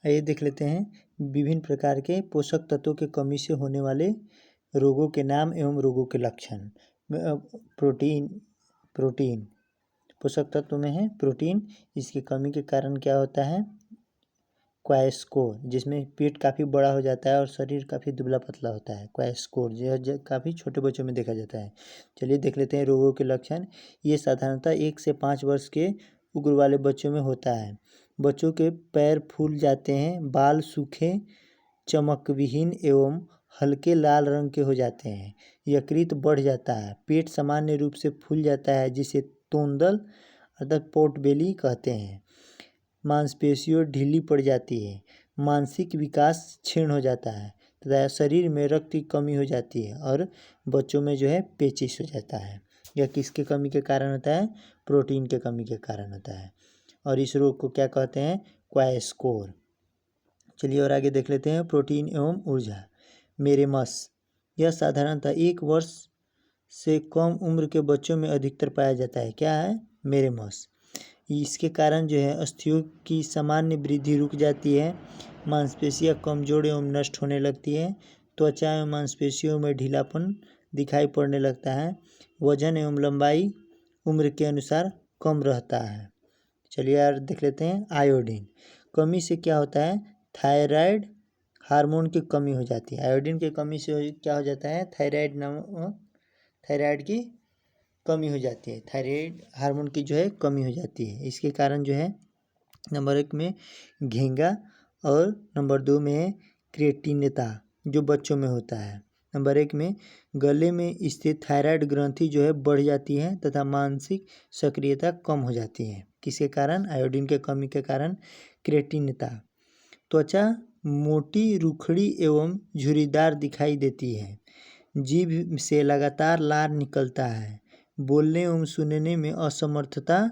आइए देख लेते हैं विभिन्न प्रकार के पोषक तत्वों की कमी से होने वाले रोगों के नाम एवं रोगों के लक्षण। प्रोटीन पोषक तत्व में है प्रोटीन। इसकी कमी के कारण क्या होता है? क्वाइस्कोर, जिसमें पेट काफ़ी बड़ा हो जाता है और शरीर काफ़ी दुबला पतला होता है। क्वाइस्कोर जो काफ़ी छोटे बच्चों में देखा जाता है। चलिए देख लेते हैं रोगों के लक्षण। ये साधारणतः 1 से 5 वर्ष के उम्र वाले बच्चों में होता है। बच्चों के पैर फूल जाते हैं, बाल सूखे, चमकविहीन एवं हल्के लाल रंग के हो जाते हैं। यकृत बढ़ जाता है, पेट सामान्य रूप से फूल जाता है जिसे तोंदल अर्थात पोर्ट बेली कहते हैं। मांसपेशियों ढीली पड़ जाती है, मानसिक विकास क्षीण हो जाता है तथा शरीर में रक्त की कमी हो जाती है और बच्चों में जो है पेचिश हो जाता है। यह किसके कमी के कारण होता है? प्रोटीन के कमी के कारण होता है। और इस रोग को क्या कहते हैं? क्वाइस्कोर। चलिए और आगे देख लेते हैं प्रोटीन एवं ऊर्जा। मेरेमस, यह साधारणतः 1 वर्ष से कम उम्र के बच्चों में अधिकतर पाया जाता है। क्या है? मेरेमस। इसके कारण जो है अस्थियों की सामान्य वृद्धि रुक जाती है, मांसपेशियां कमजोर एवं नष्ट होने लगती है, त्वचा एवं मांसपेशियों में ढीलापन दिखाई पड़ने लगता है, वजन एवं लंबाई उम्र के अनुसार कम रहता है। चलिए यार देख लेते हैं आयोडीन। कमी से क्या होता है? थायराइड हार्मोन की कमी हो जाती है। आयोडीन की कमी से क्या हो जाता है? थायराइड की कमी हो जाती है। थायराइड हार्मोन की जो है कमी हो जाती है। इसके कारण जो है नंबर 1 में घेंगा और नंबर 2 में क्रिएटिनिनता जो बच्चों में होता है। नंबर 1 में गले में स्थित थायराइड ग्रंथि जो है बढ़ जाती है तथा मानसिक सक्रियता कम हो जाती है। किसके कारण? आयोडीन के कमी के कारण क्रिएटिनिनता। त्वचा मोटी, रुखड़ी एवं झुर्रीदार दिखाई देती है। जीभ से लगातार लार निकलता है। बोलने एवं सुनने में असमर्थता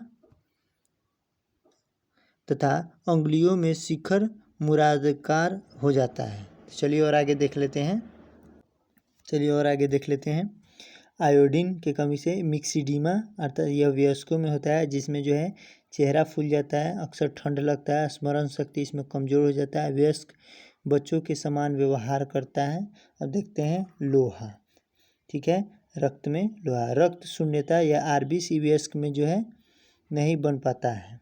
तथा अंगुलियों में शिखर मुरादकार हो जाता है। चलिए और आगे देख लेते हैं आयोडीन की कमी से मिक्सिडीमा अर्थात यह वयस्कों में होता है, जिसमें जो है चेहरा फूल जाता है, अक्सर ठंड लगता है, स्मरण शक्ति इसमें कमज़ोर हो जाता है, वयस्क बच्चों के समान व्यवहार करता है। अब देखते हैं लोहा। ठीक है, रक्त में लोहा, रक्त शून्यता या आरबीसी वयस्क में जो है नहीं बन पाता है।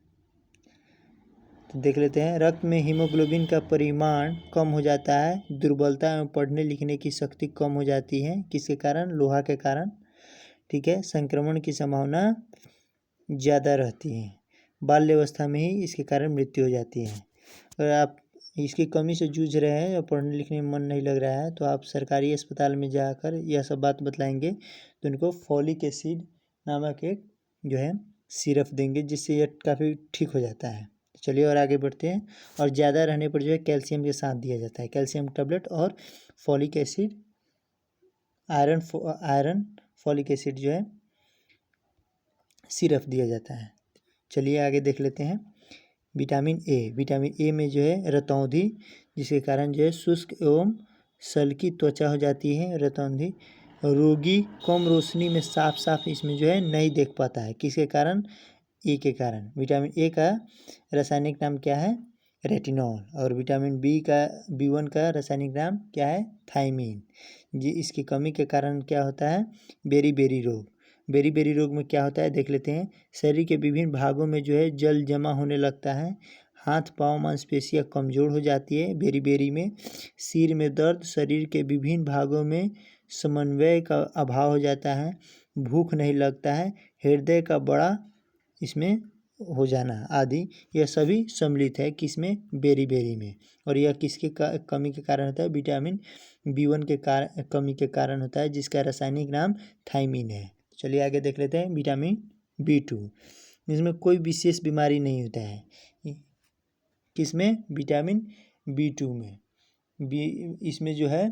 तो देख लेते हैं रक्त में हीमोग्लोबिन का परिमाण कम हो जाता है, दुर्बलता एवं पढ़ने लिखने की शक्ति कम हो जाती है। किसके कारण? लोहा के कारण। ठीक है, संक्रमण की संभावना ज़्यादा रहती है। बाल्यावस्था में ही इसके कारण मृत्यु हो जाती है। अगर आप इसकी कमी से जूझ रहे हैं और पढ़ने लिखने में मन नहीं लग रहा है तो आप सरकारी अस्पताल में जाकर यह सब बात बतलाएंगे तो उनको फॉलिक एसिड नामक एक जो है सिरप देंगे, जिससे यह काफ़ी ठीक हो जाता है। चलिए और आगे बढ़ते हैं। और ज़्यादा रहने पर जो है कैल्शियम के साथ दिया जाता है, कैल्शियम टैबलेट और folic acid, iron folic acid जो है सिरप दिया जाता है। चलिए आगे देख लेते हैं विटामिन ए में जो है रतौंधी, जिसके कारण जो है शुष्क एवं सल्की त्वचा हो जाती है। रतौंधी रोगी कम रोशनी में साफ इसमें जो है नहीं देख पाता है। किसके कारण? ए के कारण। विटामिन ए का रासायनिक नाम क्या है? रेटिनॉल। और विटामिन B1 का रासायनिक नाम क्या है? थायमीन। जी, इसकी कमी के कारण क्या होता है? बेरी रोग। बेरी रोग में क्या होता है देख लेते हैं। शरीर के विभिन्न भागों में जो है जल जमा होने लगता है, हाथ पांव मांसपेशियां कमज़ोर हो जाती है। बेरी में सिर में दर्द, शरीर के विभिन्न भागों में समन्वय का अभाव हो जाता है, भूख नहीं लगता है, हृदय का बड़ा इसमें हो जाना आदि, यह सभी सम्मिलित है किसमें? बेरी में। और यह किसके कमी के कारण होता है? विटामिन B1 के कमी के कारण होता है, जिसका रासायनिक नाम थायमीन है। चलिए आगे देख लेते हैं विटामिन B2। इसमें कोई विशेष बीमारी नहीं होता है। किसमें? विटामिन B2 में। इसमें जो है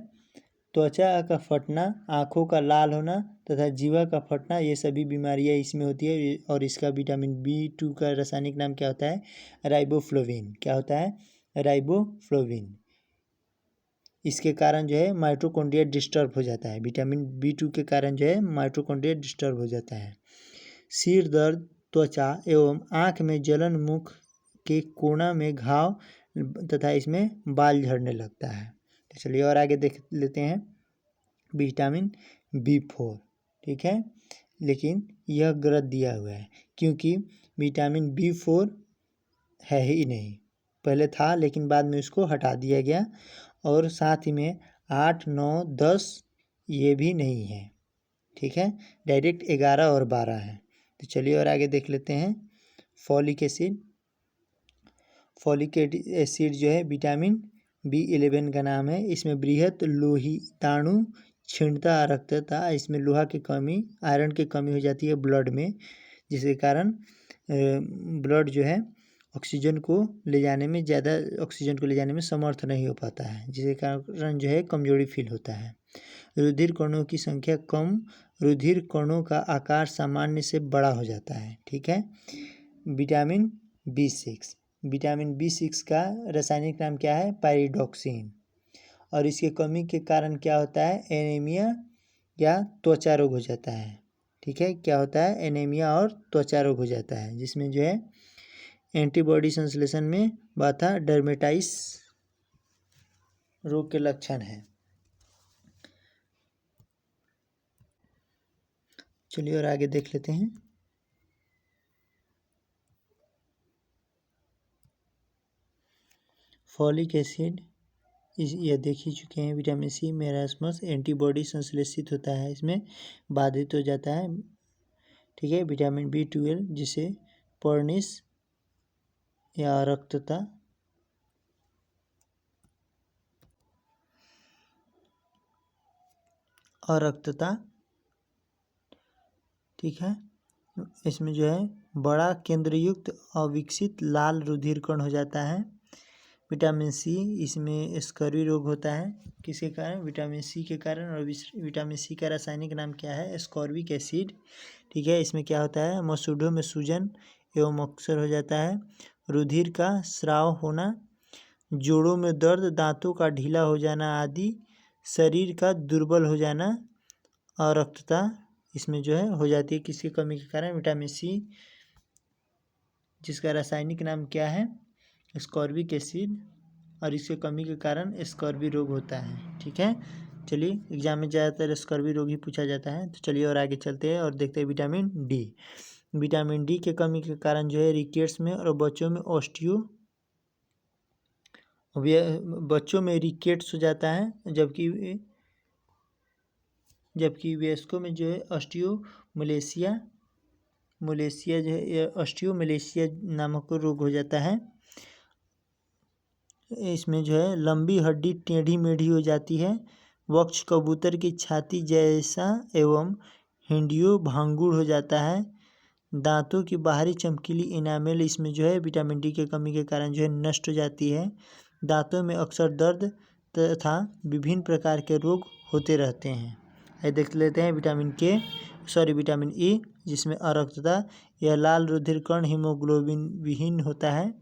त्वचा का फटना, आँखों का लाल होना तथा जीवा का फटना, ये सभी बीमारियां इसमें होती है। और इसका विटामिन B2 का रासायनिक नाम क्या होता है? राइबोफ्लोविन। क्या होता है? राइबोफ्लोविन। इसके कारण जो है माइटोकॉन्ड्रिया डिस्टर्ब हो जाता है। विटामिन B2 के कारण जो है माइटोकॉन्ड्रिया डिस्टर्ब हो जाता है। सिर दर्द, त्वचा एवं आँख में जलन, मुख के कोना में घाव, तथा इसमें बाल झड़ने लगता है। तो चलिए और आगे देख लेते हैं विटामिन B4, ठीक है, लेकिन यह गलत दिया हुआ है क्योंकि विटामिन B4 है ही नहीं, पहले था लेकिन बाद में उसको हटा दिया गया, और साथ ही में 8, 9, 10 ये भी नहीं है, ठीक है, डायरेक्ट 11 और 12 है। तो चलिए और आगे देख लेते हैं फॉलिक एसिड। फॉलिक एसिड जो है विटामिन B11 का नाम है। इसमें बृहत लोहिताणु क्षीणता रक्तता, इसमें लोहा की कमी, आयरन की कमी हो जाती है ब्लड में, जिसके कारण ब्लड जो है ऑक्सीजन को ले जाने में ज़्यादा ऑक्सीजन को ले जाने में समर्थ नहीं हो पाता है, जिसके कारण जो है कमजोरी फील होता है। रुधिर कणों की संख्या कम, रुधिर कणों का आकार सामान्य से बड़ा हो जाता है, ठीक है। विटामिन B6, विटामिन B6 का रासायनिक नाम क्या है? पायरिडॉक्सिन। और इसके कमी के कारण क्या होता है? एनीमिया या त्वचा रोग हो जाता है, ठीक है। क्या होता है? एनीमिया और त्वचा रोग हो जाता है, जिसमें जो है एंटीबॉडी संश्लेषण में बाधा डर्मेटाइटिस रोग के लक्षण है। चलिए और आगे देख लेते हैं फॉलिक एसिड, यह देख ही चुके हैं। विटामिन C मेरास्मस एंटीबॉडी संश्लेषित होता है, इसमें बाधित हो जाता है, ठीक है। विटामिन B12 जिसे पर्निस या अरक्तता, ठीक है, इसमें जो है बड़ा केंद्रयुक्त अविकसित लाल रुधिर कण हो जाता है। विटामिन C, इसमें स्कर्वी रोग होता है, किसके कारण? विटामिन C के कारण। और विटामिन C का रासायनिक नाम क्या है? स्कॉर्बिक एसिड, ठीक है। इसमें क्या होता है? मसूड़ों में सूजन एवं अक्सर हो जाता है, रुधिर का स्राव होना, जोड़ों में दर्द, दांतों का ढीला हो जाना आदि, शरीर का दुर्बल हो जाना, और रक्तता इसमें जो है हो जाती है, किसकी कमी के कारण? विटामिन C, जिसका रासायनिक नाम क्या है? स्कॉर्बिक एसिड, और इसके कमी के कारण स्कर्वी रोग होता है, ठीक है। चलिए, एग्जाम में ज़्यादातर स्कर्वी रोग ही पूछा जाता है। तो चलिए और आगे चलते हैं और देखते हैं विटामिन D। विटामिन D के कमी के कारण जो है रिकेट्स में और बच्चों में रिकेट्स हो जाता है, जबकि वयस्कों में जो है ऑस्टियोमलेशिया जो है ऑस्टियोमलेशिया नामक रोग हो जाता है। इसमें जो है लंबी हड्डी टेढ़ी मेढ़ी हो जाती है, वक्ष कबूतर की छाती जैसा एवं हिंडियो भांगुड़ हो जाता है, दांतों की बाहरी चमकीली इनामेल इसमें जो है विटामिन D के कमी के कारण जो है नष्ट हो जाती है, दांतों में अक्सर दर्द तथा विभिन्न प्रकार के रोग होते रहते हैं। ये देख लेते हैं विटामिन E, जिसमें अरक्तता, यह लाल रुधिर कण हीमोग्लोबिन विहीन होता है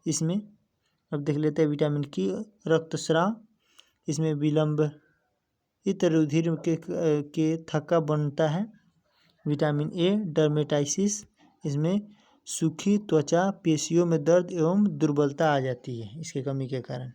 इसमें। अब देख लेते हैं विटामिन K, रक्तस्राव, इसमें विलंबित रुधिर के थक्का बनता है। विटामिन A, डर्मेटाइटिस, इसमें सूखी त्वचा, पेशियों में दर्द एवं दुर्बलता आ जाती है इसके कमी के कारण।